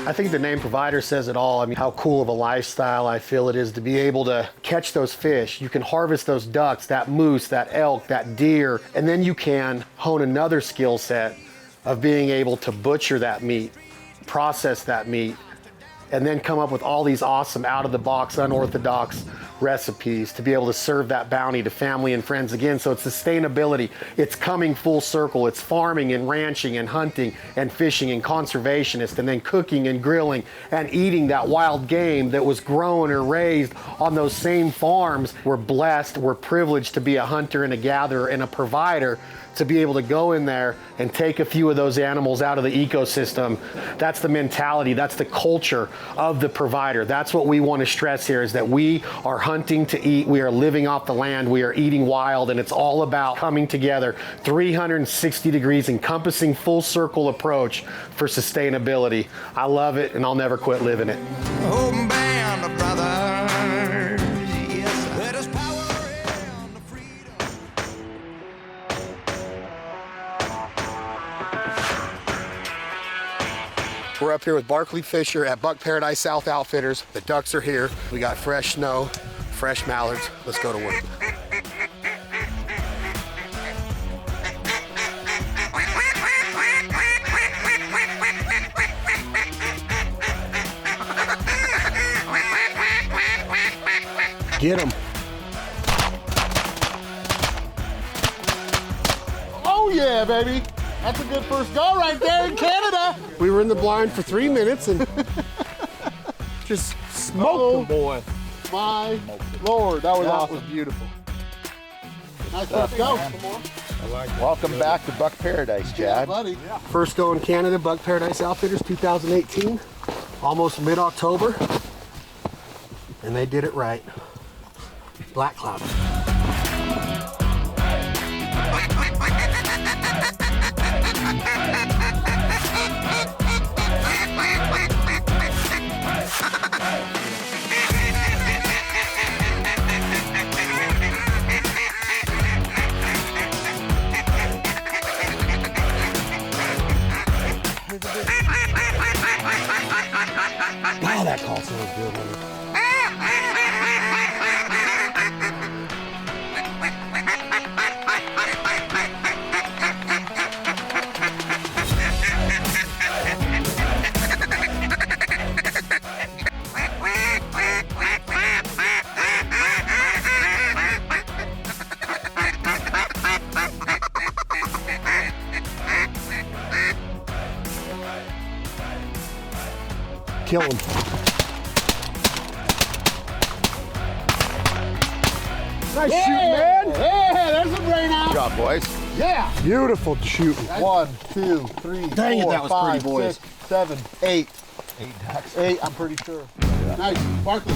I think the name Provider says it all. I mean, how cool of a lifestyle I feel it is to be able to catch those fish. You can harvest those ducks, that moose, that elk, that deer, and then you can hone another skill set of being able to butcher that meat, process that meat, and then come up with all these awesome out-of-the-box, unorthodox recipes to be able to serve that bounty to family and friends again. So it's sustainability. It's coming full circle. It's farming and ranching and hunting and fishing and conservationist, and then cooking and grilling and eating that wild game that was grown or raised on those same farms. We're blessed, we're privileged to be a hunter and a gatherer and a provider, to be able to go in there and take a few of those animals out of the ecosystem. That's the mentality, that's the culture of the provider. That's what we want to stress here, is that we are hunting to eat, we are living off the land, we are eating wild, and it's all about coming together 360 degrees, encompassing full circle approach for sustainability. I love it, and I'll never quit living it. Oh, band of brothers, yes, let us power and the freedom. We're up here with Barkley Fisher at Buck Paradise South Outfitters. The ducks are here. We got fresh snow, fresh mallards. Let's go to work. Get them. Oh yeah, baby. That's a good first go right there in Canada. We were in the blind for 3 minutes and just smoked them, boy. My Lord, that was beautiful. Nice first go. Welcome back to Buck Paradise, Yeah, Chad. buddy. First go in Canada, Buck Paradise Outfitters 2018. Almost mid-October. And they did it right. Black cloud. Wow, that call sounds good, man. Kill him. Nice shooting, man. Yeah, there's a brain out. Good job, boys. Yeah. Beautiful shooting. 1, 2, 3, Dang it, 4, that was 5, pretty, boys. 6, 7, 8. 8 ducks. 8, I'm pretty sure. Nice. Barkley.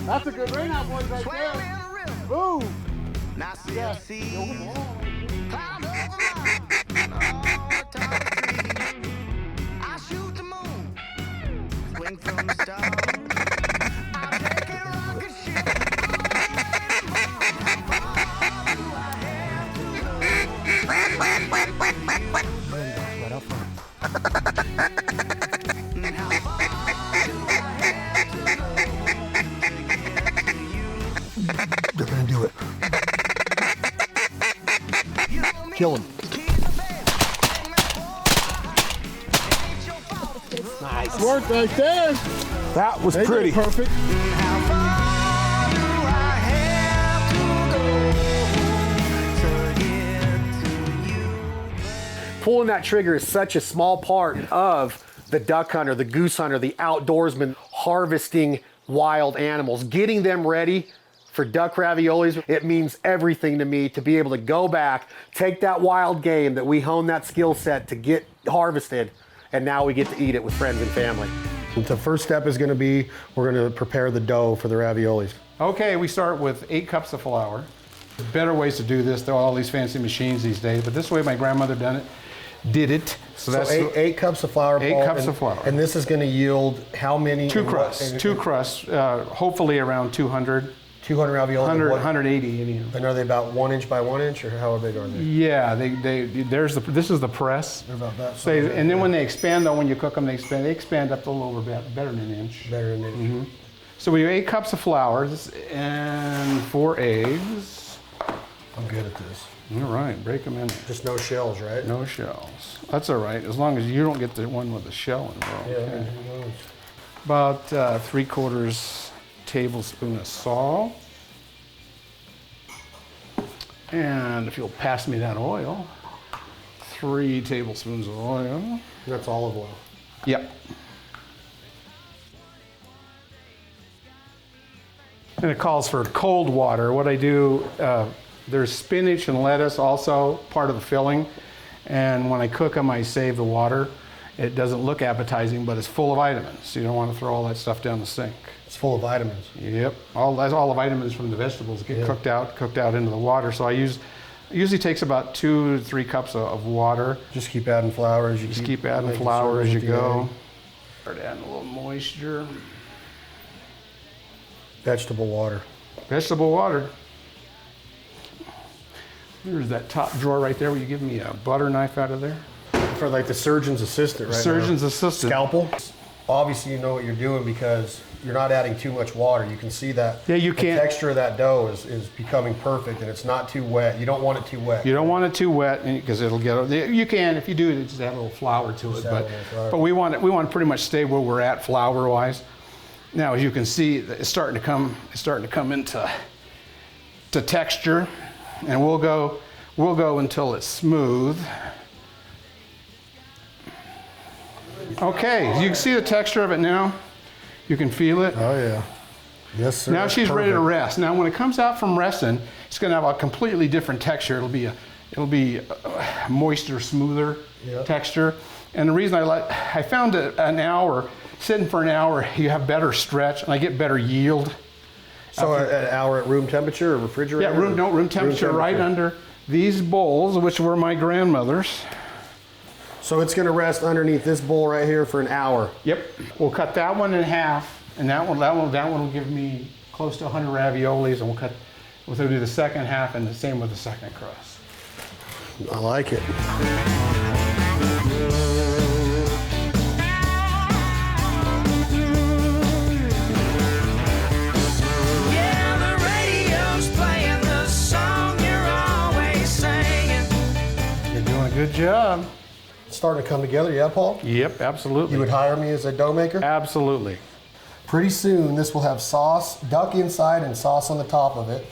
That's a good rain out, boys, right there. Boom. Now see Yeah. cloud over mountain, all top tree. I shoot the moon, swing from the stars. I'm taking a rocket ship. They're gonna do it. Kill him. Nice work right there. That was They did pretty. it perfect. How far do I have to go to get to you? Pulling that trigger is such a small part of the duck hunter, the goose hunter, the outdoorsman harvesting wild animals, getting them ready for duck raviolis. It means everything to me to be able to go back, take that wild game that we hone that skill set to get harvested, and now we get to eat it with friends and family. The first step is going to be, we're going to prepare the dough for the raviolis. Okay, we start with 8 cups of flour. There's better ways to do this. There are all these fancy machines these days, but this way my grandmother did it. So that's eight cups of flour. 8 cups of flour. And this is going to yield how many? 2 crusts. 2 crusts, hopefully around 200. 200 ravioli. 180. And are they about 1 inch by 1 inch, or how big are they? Yeah, this is the press. They're about that. So, and then when they expand, though, when you cook them, they expand up to a little over better than an inch. Better than an inch. So we have 8 cups of flour and 4 eggs. I'm good at this. All right, break them in. Just no shells, right? No shells. That's all right, as long as you don't get the one with the shell involved. Yeah. Okay. About 3/4 tablespoon of salt. And if you'll pass me that oil, 3 tablespoons of oil. That's olive oil. Yep. And it calls for cold water. What I do, there's spinach and lettuce also part of the filling. And when I cook them, I save the water. It doesn't look appetizing, but it's full of vitamins. You don't want to throw all that stuff down the sink. It's full of vitamins. Yep, all the vitamins from the vegetables get cooked out into the water. So it usually takes about 2 to 3 cups of water. Just keep adding flour as you keep adding flour as you go. Start adding a little moisture. Vegetable water. Vegetable water. There's that top drawer right there. Will you give me a butter knife out of there? For like the surgeon's assistant, right? Surgeon's assistant. Scalpel. Obviously, you know what you're doing because you're not adding too much water. You can see that. Yeah, you can't. The texture of that dough is becoming perfect, and it's not too wet. You don't want it too wet. You don't want it too wet because it'll get. You can, if you do it, just add a little flour to it. But we want to pretty much stay where we're at flour-wise. Now, as you can see, it's starting to come into texture, and we'll go until it's smooth. Okay, you can see the texture of it now. You can feel it. Oh yeah. Yes, sir. Now she's ready to rest. Now, when it comes out from resting, it's going to have a completely different texture. It'll be a moister, smoother texture. And the reason I found it sitting for an hour, you have better stretch, and I get better yield. So an hour at room temperature or refrigerator? Yeah, room temperature right under these bowls, which were my grandmother's. So it's going to rest underneath this bowl right here for an hour. Yep. We'll cut that one in half, and that one will give me close to 100 raviolis, and we'll do the second half, and the same with the second crust. I like it. Yeah, the radio's playing the song you're always singing. You're doing a good job. It's starting to come together, yeah, Paul? Yep, absolutely. You would hire me as a dough maker? Absolutely. Pretty soon, this will have sauce, duck inside and sauce on the top of it.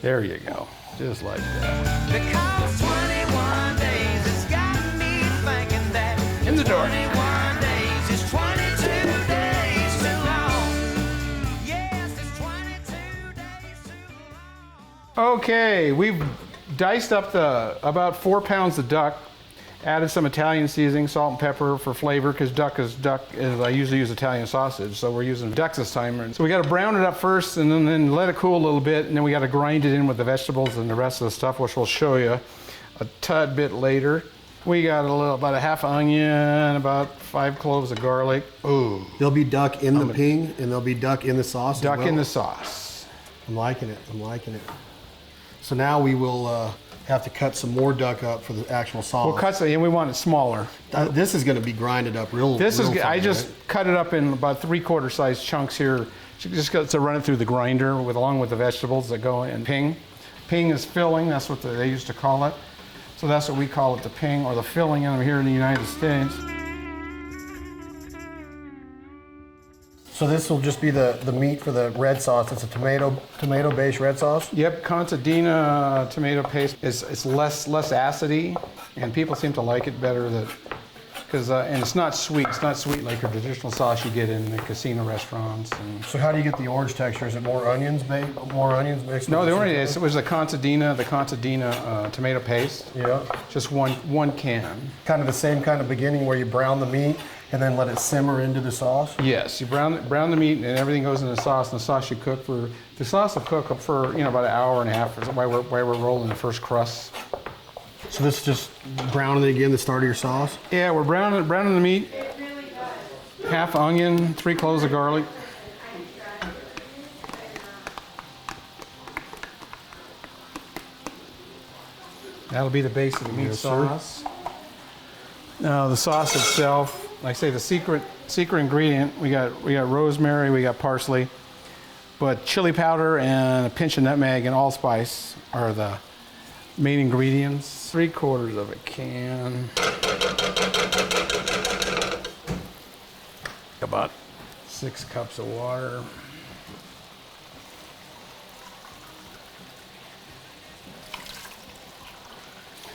There you go. Just like that. Because 21 days has got me thinking that In the door. 21 days is 22 days too long. Yes, it's 22 days too long. Okay, we've diced up about 4 pounds of duck, added some Italian seasoning, salt and pepper for flavor, because duck is I usually use Italian sausage, so we're using duck this time. So we got to brown it up first and then let it cool a little bit, and then we got to grind it in with the vegetables and the rest of the stuff, which we'll show you a tad bit later. We got about a half onion, about 5 cloves of garlic. Ooh. There'll be duck in the ping, and there'll be duck in the sauce. Duck in the sauce. I'm liking it. I'm liking it. So now we will have to cut some more duck up for the actual sauce. We'll cut some, and we want it smaller. This is going to be grinded up real. I just cut it up in about 3/4 size chunks here. Just to run it through the grinder along with the vegetables that go in ping. Ping is filling. That's what they used to call it. So that's what we call it, the ping or the filling here in the United States. So this will just be the meat for the red sauce. It's a tomato-based red sauce. Yep, contadina tomato paste. It's less acidy, and people seem to like it better and it's not sweet. It's not sweet like your traditional sauce you get in the casino restaurants. And So how do you get the orange texture? Is it more onions, more onions mixed? no, with the some only tomato? it was the contadina tomato paste. Yeah. Just one can. Kind of the same kind of beginning where you brown the meat and then let it simmer into the sauce. Yes, you brown the meat and everything goes in the sauce. And the sauce you cook for the sauce will cook for about an hour and a half. Or while we're rolling the first crust. So this is just browning it again, the start of your sauce? Yeah, we're browning the meat. Half onion, 3 cloves of garlic. That'll be the base of the meat Yes, sir. sauce. Now the sauce itself, like I say, the secret ingredient, we got rosemary, we got parsley, but chili powder and a pinch of nutmeg and allspice are the main ingredients. 3/4 of a can. About 6 cups of water.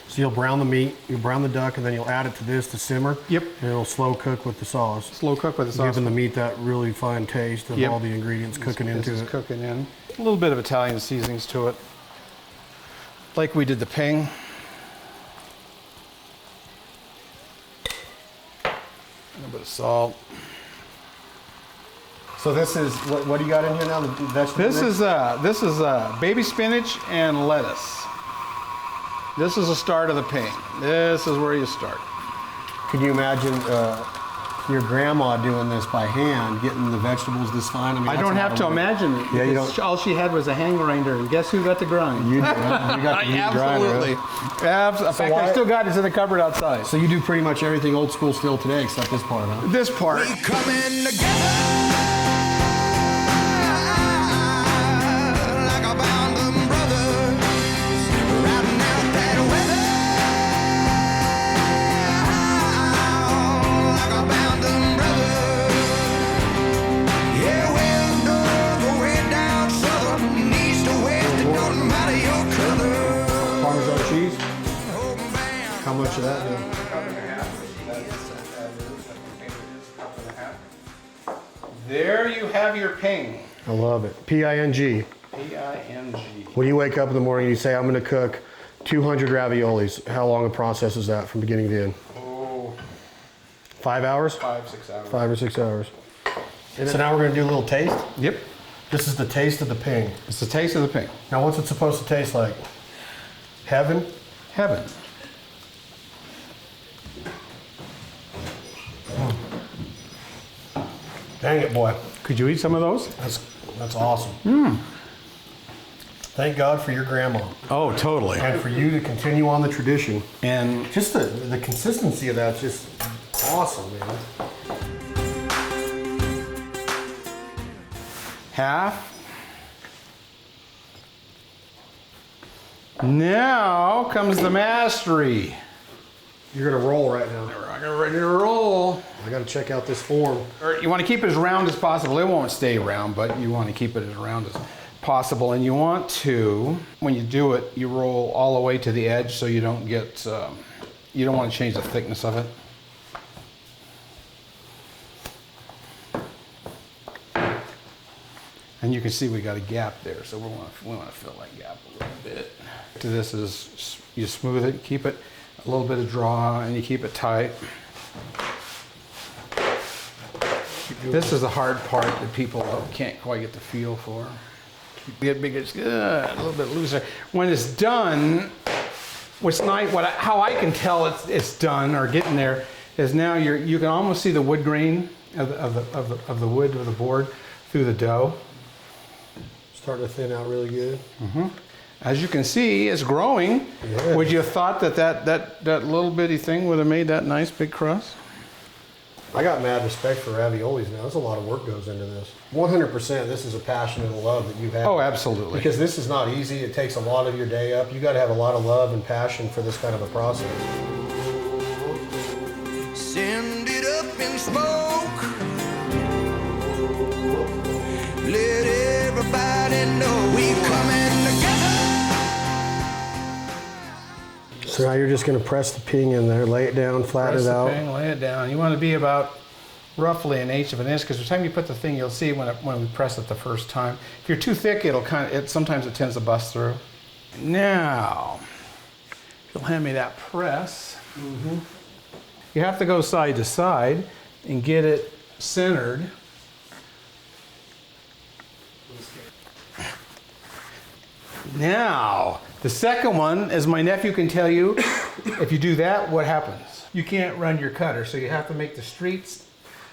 So you'll brown the meat, you'll brown the duck, and then you'll add it to this to simmer. Yep. And it'll slow cook with the sauce. Slow cook with the sauce. Giving the meat that really fine taste of Yep. all the ingredients cooking into This is it. cooking in. A little bit of Italian seasonings to it. Like we did the ping. A little bit of salt. So this is, what do you got in here now? The vegetable This is baby spinach and lettuce. This is the start of the ping. This is where you start. Can you imagine your grandma doing this by hand, getting the vegetables this fine? I mean, I that's don't a lot have of to work. imagine it. Yeah, you because don't- all she had was a hand grinder, and guess who got the grind? You got the meat grinder, Absolutely. huh? In fact, why- I still got it in the cupboard outside. So you do pretty much everything old school still today, except this part, huh? This part. We coming together like a band of brothers, riding out that weather like a band of brothers. Yeah, west north, way down southern, east to west, it don't matter your color. Parmesan cheese? Open band. How much of that do? There you have your ping. I love it. P-I-N-G. P-I-N-G. When you wake up in the morning and you say, I'm gonna cook 200 raviolis, how long a process is that from beginning to end? Oh, 5 hours? 5-6 hours. 5 or 6 hours. So now we're gonna do a little taste. Yep. This is the taste of the ping. It's the taste of the ping. Now what's it supposed to taste like? Heaven? Heaven. Dang it, boy. Could you eat some of those? That's awesome. Thank God for your grandma Oh, totally. and for you to continue on the tradition. And Just the consistency of that's just awesome, man. half. Now comes the mastery. You're gonna roll right now. We're ready to roll. I gotta check out this form. Or you want to keep it as round as possible. It won't stay round, but you want to keep it as round as possible. And you want to, when you do it, you roll all the way to the edge so you don't get, you don't want to change the thickness of it. And you can see we got a gap there, so we want to fill that gap a little bit. To this is, you smooth it, keep it a little bit of draw, and you keep it tight. This is the hard part that people can't quite get the feel for. Get bigger, it's a little bit looser. When it's done, what's nice, how I can tell it's done or getting there is now you can almost see the wood grain of the wood of the board through the dough. Starting to thin out really good. As you can see, it's growing. Yeah. Would you have thought that little bitty thing would have made that nice big crust? I got mad respect for raviolis now. There's a lot of work goes into this. 100%, this is a passion and a love that you have. Oh, absolutely. Because this is not easy. It takes a lot of your day up. You got to have a lot of love and passion for this kind of a process. Send it up in smoke. Let everybody know we coming together. So now you're just going to press the ping in there, lay it down, flatten Press it the out. thing, lay it down. You want to be about roughly 1/8 of an inch, because by the time you put the thing, you'll see when we press it the first time. If you're too thick, sometimes it tends to bust through. Now, if you'll hand me that press, you have to go side to side and get it centered. Now, the second one, as my nephew can tell you, if you do that, what happens? You can't run your cutter, so you have to make the streaks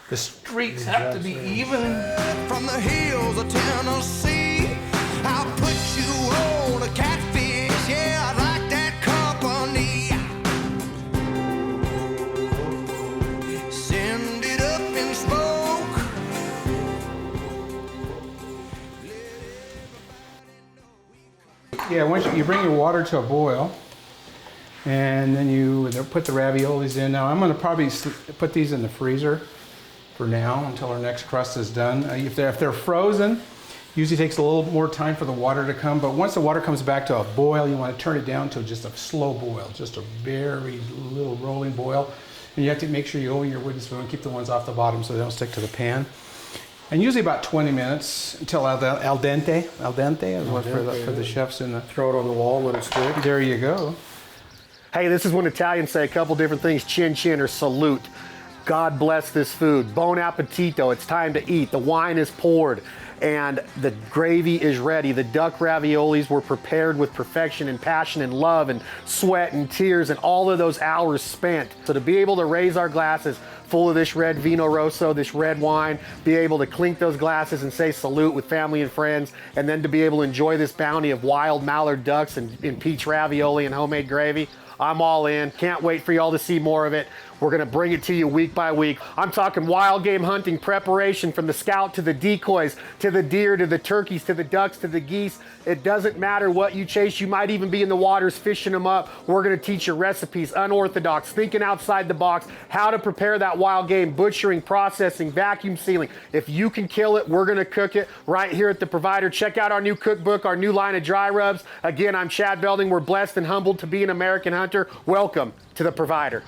have to be even. From the hills of Tennessee, I'll put you on a catfish. Yeah, I like that company. Send it up in smoke. Yeah, once you bring your water to a boil, and then you put the raviolis in. Now I'm going to probably put these in the freezer for now until our next crust is done. If they're frozen, usually takes a little more time for the water to come, but once the water comes back to a boil, you want to turn it down to just a slow boil, just a very little rolling boil. And you have to make sure you open your wooden spoon and keep the ones off the bottom so they don't stick to the pan. And usually about 20 minutes until al dente. Al dente is what for the chefs in the... Throw it on the wall when it's good. There you go. Hey, this is when Italians say a couple different things, chin chin or salute. God bless this food. Bon appetito, it's time to eat. The wine is poured and the gravy is ready. The duck raviolis were prepared with perfection and passion and love and sweat and tears and all of those hours spent. So to be able to raise our glasses full of this red vino rosso, this red wine, be able to clink those glasses and say salute with family and friends, and then to be able to enjoy this bounty of wild mallard ducks and peach ravioli and homemade gravy, I'm all in. Can't wait for y'all to see more of it. We're gonna bring it to you week by week. I'm talking wild game hunting preparation, from the scout to the decoys, to the deer, to the turkeys, to the ducks, to the geese. It doesn't matter what you chase. You might even be in the waters fishing them up. We're gonna teach you recipes, unorthodox, thinking outside the box, how to prepare that wild game, butchering, processing, vacuum sealing. If you can kill it, we're gonna cook it right here at The Provider. Check out our new cookbook, our new line of dry rubs. Again, I'm Chad Belding. We're blessed and humbled to be an American hunter. Welcome to The Provider.